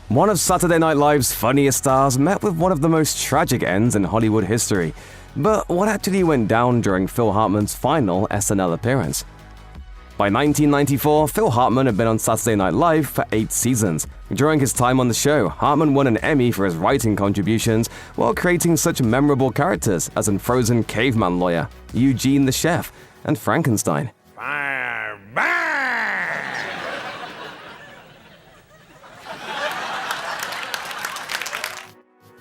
One of Saturday Night Live's funniest stars met with one of the most tragic ends in Hollywood history. But what actually went down during Phil Hartman's final SNL appearance? By 1994, Phil Hartman had been on Saturday Night Live for 8 seasons. During his time on the show, Hartman won an Emmy for his writing contributions while creating such memorable characters as Unfrozen Caveman lawyer, Eugene the chef, and Frankenstein.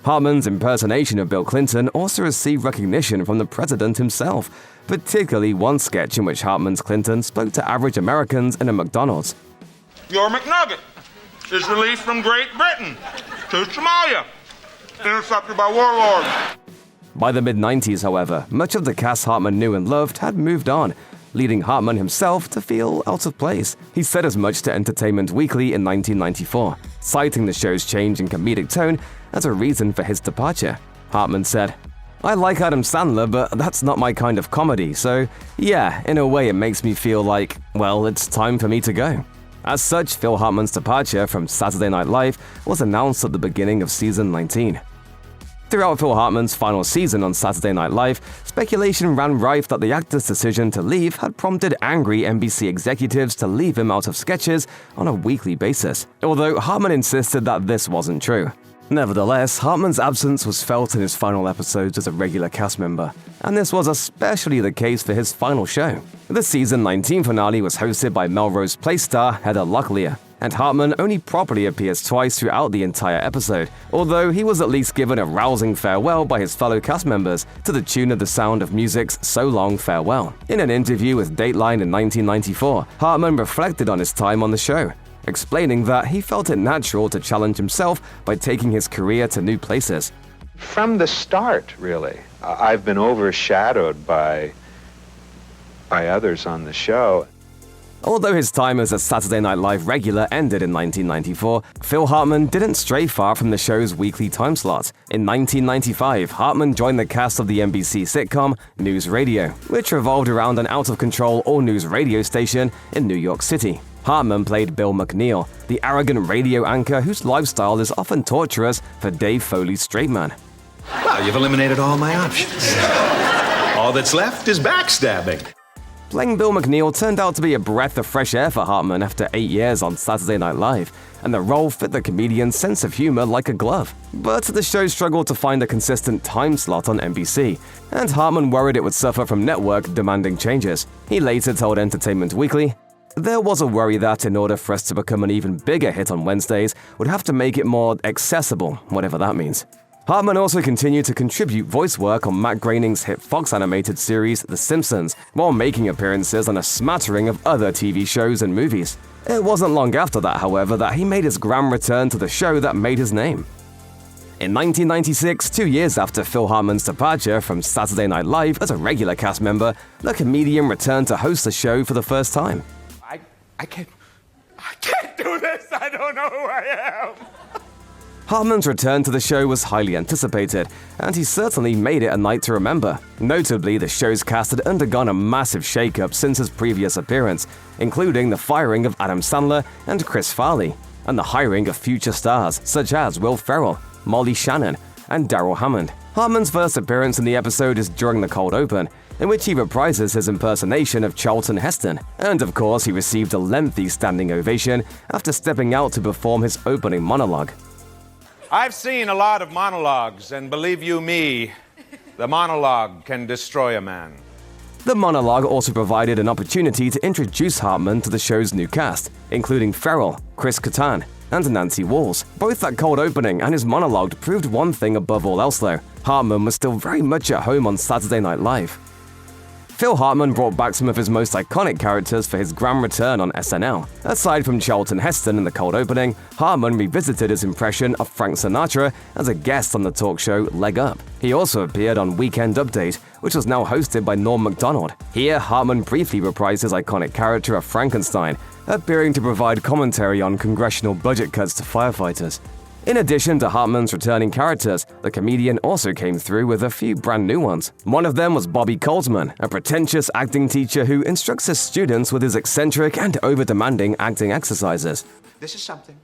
Hartman's impersonation of Bill Clinton also received recognition from the president himself, particularly one sketch in which Hartman's Clinton spoke to average Americans in a McDonald's. Your McNugget is released from Great Britain to Somalia, intercepted by warlords. By the mid-90s, however, much of the cast Hartman knew and loved had moved on, leading Hartman himself to feel out of place. He said as much to Entertainment Weekly in 1994, citing the show's change in comedic tone as a reason for his departure. Hartman said, "I like Adam Sandler, but that's not my kind of comedy, so yeah, in a way it makes me feel like, well, it's time for me to go." As such, Phil Hartman's departure from Saturday Night Live was announced at the beginning of season 19. Throughout Phil Hartman's final season on Saturday Night Live, speculation ran rife that the actor's decision to leave had prompted angry NBC executives to leave him out of sketches on a weekly basis, although Hartman insisted that this wasn't true. Nevertheless, Hartman's absence was felt in his final episodes as a regular cast member, and this was especially the case for his final show. The season 19 finale was hosted by Melrose Place star Heather Locklear, and Hartman only properly appears twice throughout the entire episode, although he was at least given a rousing farewell by his fellow cast members to the tune of The Sound of Music's So Long Farewell. In an interview with Dateline in 1994, Hartman reflected on his time on the show, explaining that he felt it natural to challenge himself by taking his career to new places. From the start, really, I've been overshadowed by others on the show. Although his time as a Saturday Night Live regular ended in 1994, Phil Hartman didn't stray far from the show's weekly time slot. In 1995, Hartman joined the cast of the NBC sitcom NewsRadio, which revolved around an out-of-control all-news radio station in New York City. Hartman played Bill McNeil, the arrogant radio anchor whose lifestyle is often torturous for Dave Foley's straight man. Well, you've eliminated all my options. All that's left is backstabbing. Playing Bill McNeil turned out to be a breath of fresh air for Hartman after 8 years on Saturday Night Live, and the role fit the comedian's sense of humor like a glove. But the show struggled to find a consistent time slot on NBC, and Hartman worried it would suffer from network demanding changes. He later told Entertainment Weekly, "There was a worry that in order for us to become an even bigger hit on Wednesdays, we'd have to make it more accessible, whatever that means." Hartman also continued to contribute voice work on Matt Groening's hit Fox animated series The Simpsons, while making appearances on a smattering of other TV shows and movies. It wasn't long after that, however, that he made his grand return to the show that made his name. In 1996, 2 years after Phil Hartman's departure from Saturday Night Live as a regular cast member, the comedian returned to host the show for the first time. I can't do this. I don't know who I am. Hartman's return to the show was highly anticipated, and he certainly made it a night to remember. Notably, the show's cast had undergone a massive shakeup since his previous appearance, including the firing of Adam Sandler and Chris Farley, and the hiring of future stars such as Will Ferrell, Molly Shannon, and Darrell Hammond. Hartman's first appearance in the episode is during the cold open, in which he reprises his impersonation of Charlton Heston, and of course he received a lengthy standing ovation after stepping out to perform his opening monologue. I've seen a lot of monologues, and believe you me, the monologue can destroy a man. The monologue also provided an opportunity to introduce Hartman to the show's new cast, including Ferrell, Chris Kattan, and Nancy Walls. Both that cold opening and his monologue proved one thing above all else though: Hartman was still very much at home on Saturday Night Live. Phil Hartman brought back some of his most iconic characters for his grand return on SNL. Aside from Charlton Heston in the cold opening, Hartman revisited his impression of Frank Sinatra as a guest on the talk show Leg Up. He also appeared on Weekend Update, which was now hosted by Norm Macdonald. Here, Hartman briefly reprised his iconic character of Frankenstein, appearing to provide commentary on congressional budget cuts to firefighters. In addition to Hartman's returning characters, the comedian also came through with a few brand new ones. One of them was Bobby Coldsman, a pretentious acting teacher who instructs his students with his eccentric and over-demanding acting exercises. This is something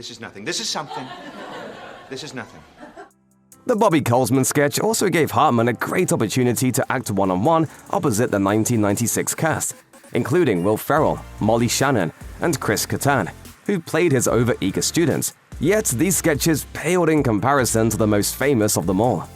This is nothing. This is something. This is nothing. The Bobby Colesman sketch also gave Hartman a great opportunity to act one-on-one opposite the 1996 cast, including Will Ferrell, Molly Shannon, and Chris Kattan, who played his over-eager students. Yet these sketches paled in comparison to the most famous of them all.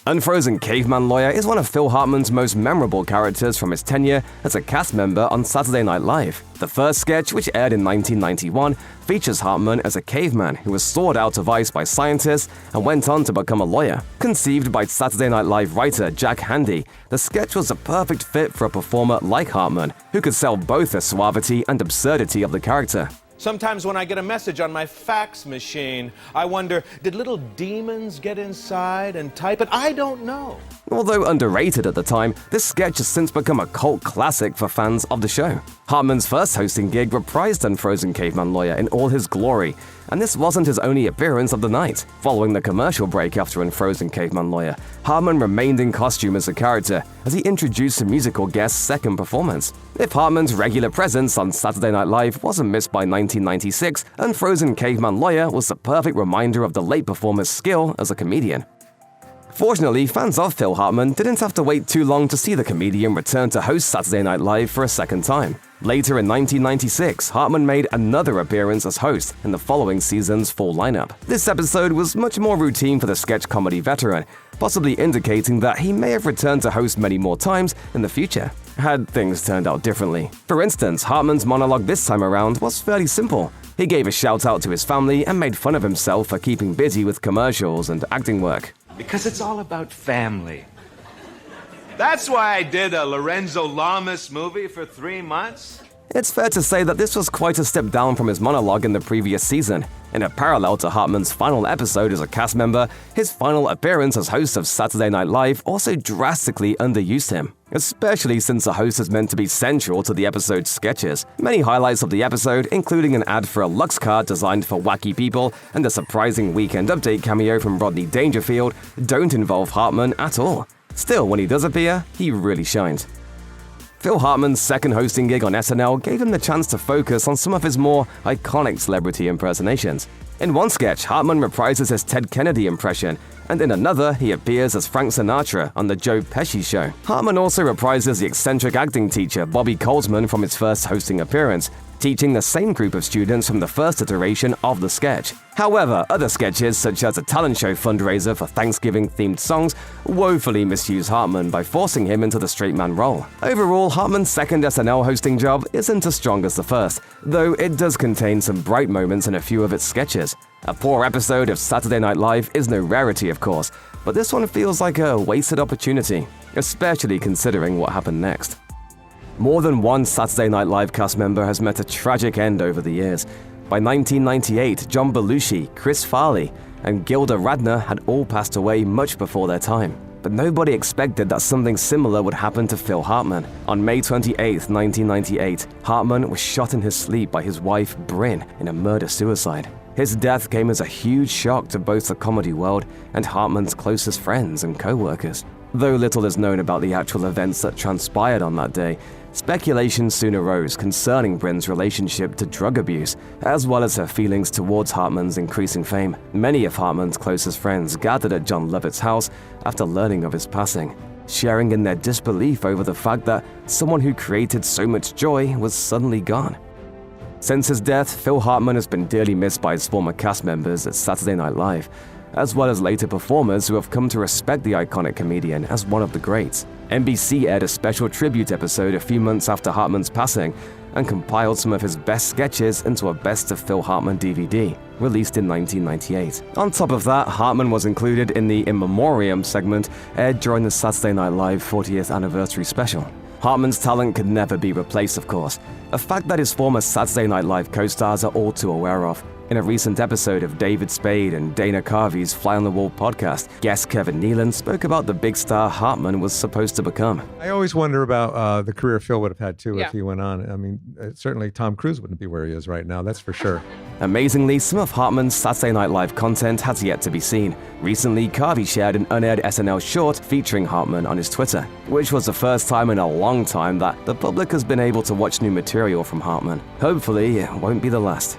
Unfrozen Caveman Lawyer is one of Phil Hartman's most memorable characters from his tenure as a cast member on Saturday Night Live. The first sketch, which aired in 1991, features Hartman as a caveman who was thawed out of ice by scientists and went on to become a lawyer. Conceived by Saturday Night Live writer Jack Handey, the sketch was a perfect fit for a performer like Hartman, who could sell both the suavity and absurdity of the character. Sometimes when I get a message on my fax machine, I wonder, did little demons get inside and type it? I don't know. Although underrated at the time, this sketch has since become a cult classic for fans of the show. Hartman's first hosting gig reprised Unfrozen Caveman Lawyer in all his glory, and this wasn't his only appearance of the night. Following the commercial break after Unfrozen Caveman Lawyer, Hartman remained in costume as a character as he introduced a musical guest's second performance. If Hartman's regular presence on Saturday Night Live wasn't missed by 1996, Unfrozen Caveman Lawyer was the perfect reminder of the late performer's skill as a comedian. Fortunately, fans of Phil Hartman didn't have to wait too long to see the comedian return to host Saturday Night Live for a second time. Later in 1996, Hartman made another appearance as host in the following season's full lineup. This episode was much more routine for the sketch comedy veteran, possibly indicating that he may have returned to host many more times in the future, had things turned out differently. For instance, Hartman's monologue this time around was fairly simple. He gave a shout out to his family and made fun of himself for keeping busy with commercials and acting work. Because it's all about family. That's why I did a Lorenzo Lamas movie for 3 months. It's fair to say that this was quite a step down from his monologue in the previous season. In a parallel to Hartman's final episode as a cast member, his final appearance as host of Saturday Night Live also drastically underused him, especially since the host is meant to be central to the episode's sketches. Many highlights of the episode, including an ad for a Lux card designed for wacky people and a surprising Weekend Update cameo from Rodney Dangerfield, don't involve Hartman at all. Still, when he does appear, he really shines. Phil Hartman's second hosting gig on SNL gave him the chance to focus on some of his more iconic celebrity impersonations. In one sketch, Hartman reprises his Ted Kennedy impression, and in another, he appears as Frank Sinatra on The Joe Pesci Show. Hartman also reprises the eccentric acting teacher Bobby Colesman from his first hosting appearance, teaching the same group of students from the first iteration of the sketch. However, other sketches, such as a talent show fundraiser for Thanksgiving-themed songs, woefully misuse Hartman by forcing him into the straight man role. Overall, Hartman's second SNL hosting job isn't as strong as the first, though it does contain some bright moments in a few of its sketches. A poor episode of Saturday Night Live is no rarity, of course, but this one feels like a wasted opportunity, especially considering what happened next. More than one Saturday Night Live cast member has met a tragic end over the years. By 1998, John Belushi, Chris Farley, and Gilda Radner had all passed away much before their time. But nobody expected that something similar would happen to Phil Hartman. On May 28, 1998, Hartman was shot in his sleep by his wife, Bryn, in a murder-suicide. His death came as a huge shock to both the comedy world and Hartman's closest friends and co-workers. Though little is known about the actual events that transpired on that day, speculation soon arose concerning Bryn's relationship to drug abuse, as well as her feelings towards Hartman's increasing fame. Many of Hartman's closest friends gathered at John Lovett's house after learning of his passing, sharing in their disbelief over the fact that someone who created so much joy was suddenly gone. Since his death, Phil Hartman has been dearly missed by his former cast members at Saturday Night Live, as well as later performers who have come to respect the iconic comedian as one of the greats. NBC aired a special tribute episode a few months after Hartman's passing and compiled some of his best sketches into a Best of Phil Hartman DVD, released in 1998. On top of that, Hartman was included in the In Memoriam segment aired during the Saturday Night Live 40th anniversary special. Hartman's talent could never be replaced, of course, a fact that his former Saturday Night Live co-stars are all too aware of. In a recent episode of David Spade and Dana Carvey's Fly on the Wall podcast, guest Kevin Nealon spoke about the big star Hartman was supposed to become. I always wonder about the career Phil would have had too if he went on. I mean, certainly Tom Cruise wouldn't be where he is right now, that's for sure. Amazingly, some of Hartman's Saturday Night Live content has yet to be seen. Recently, Carvey shared an unaired SNL short featuring Hartman on his Twitter, which was the first time in a long time that the public has been able to watch new material from Hartman. Hopefully, it won't be the last.